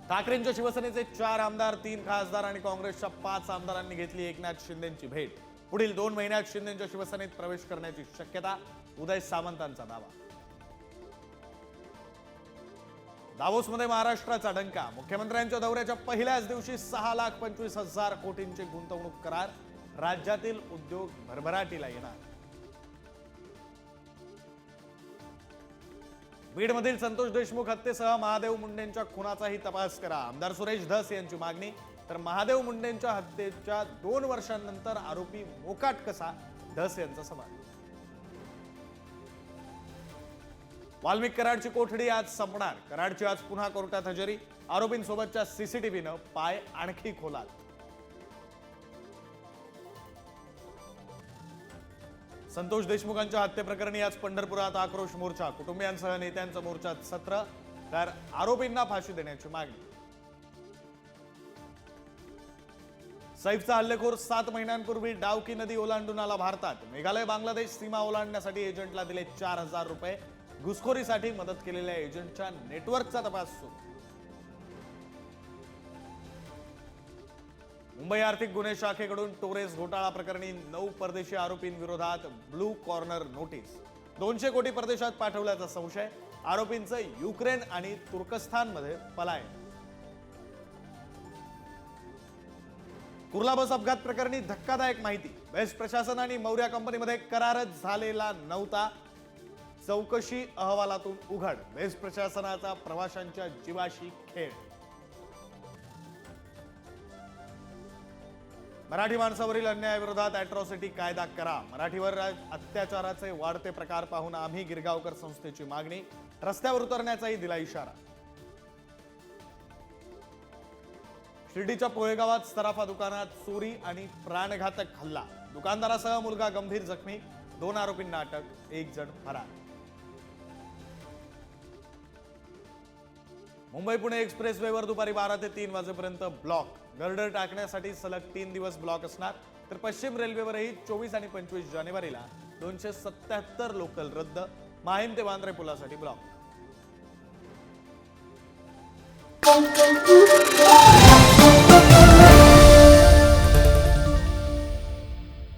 ठाकरेंच्या शिवसेनेचे 4 आमदार, 3 खासदार आणि काँग्रेसच्या 5 आमदारांनी घेतली एकनाथ शिंदेंची भेट। पुढील 2 महिन्यात शिंदेंच्या शिवसेनेत प्रवेश करण्याची शक्यता, उदय सामंतांचा दावा। दावोसमध्ये महाराष्ट्राचा डंका, मुख्यमंत्र्यांच्या दौऱ्याच्या पहिल्याच दिवशी 6,25,000 कोटींचे गुंतवणूक करार, राज्यातील उद्योग भरभराटीला येणार। बीडमधील संतोष देशमुख हत्येसह महादेव मुंडेंच्या खुनाचाही तपास करा, आमदार सुरेश धस यांची मागणी। तर महादेव मुंडेंच्या हत्येच्या 2 वर्षांनंतर आरोपी मोकाट कसा, धस यांचा सवाल। वाल्मिक कराडची कोठडी आज संपणार, कराडची आज पुन्हा कोर्टात हजेरी, आरोपींसोबतच्या सीसीटीव्हीनं पाय आणखी खोलात। संतोष देशमुखांच्या हत्येप्रकरणी आज पंढरपुरात आक्रोश मोर्चा, कुटुंबियांसह नेत्यांचं मोर्चात सत्र, तर आरोपींना फाशी देण्याची मागणी। सैफचा हल्लेखोर 7 महिन्यांपूर्वी डावकी नदी ओलांडून आला भारतात, मेघालय बांगलादेश सीमा ओलांडण्यासाठी एजंटला दिले 4,000 रुपये, घुसखोरीसाठी मदत केलेल्या एजंटच्या नेटवर्कचा तपास सुरू। मुंबई आर्थिक गुन्हे शाखेकडून टोरेस घोटाळा प्रकरणी 9 परदेशी आरोपींविरोधात ब्लू कॉर्नर नोटीस, 200 कोटी परदेशात पाठवल्याचा संशय, आरोपींचं युक्रेन आणि तुर्कस्थानमध्ये पलायन। कुर्ला बस अपघात प्रकरणी धक्कादायक माहिती, बेस्ट प्रशासन आणि मौर्या कंपनीमध्ये करारच झालेला नव्हता, चौकशी अहवालातून उघड, बेस्ट प्रशासनाचा प्रवाशांच्या जीवाशी खेळ। मराठी माणसावरील अन्यायाविरोधात अॅट्रॉसिटी कायदा करा, मराठीवर अत्याचाराचे वाढते प्रकार पाहून आम्ही गिरगावकर संस्थेची मागणी, रस्त्यावर उतरण्याचाही दिला इशारा। शिर्डीच्या पोहेगावात सराफा दुकानात चोरी आणि प्राणघातक हल्ला, दुकानदारासह मुलगा गंभीर जखमी, 2 आरोपींना अटक, 1 जण फरार। मुंबई पुणे एक्सप्रेसवेवर दुपारी 12 ते 3 वाजेपर्यंत ब्लॉक, गर्डर टाकण्यासाठी सलग 3 दिवस ब्लॉक असणार। तर पश्चिम रेल्वेवरही 24 आणि 25 जानेवारीला 277 लोकल रद्द, माहीम ते वांद्रे पुलासाठी ब्लॉक।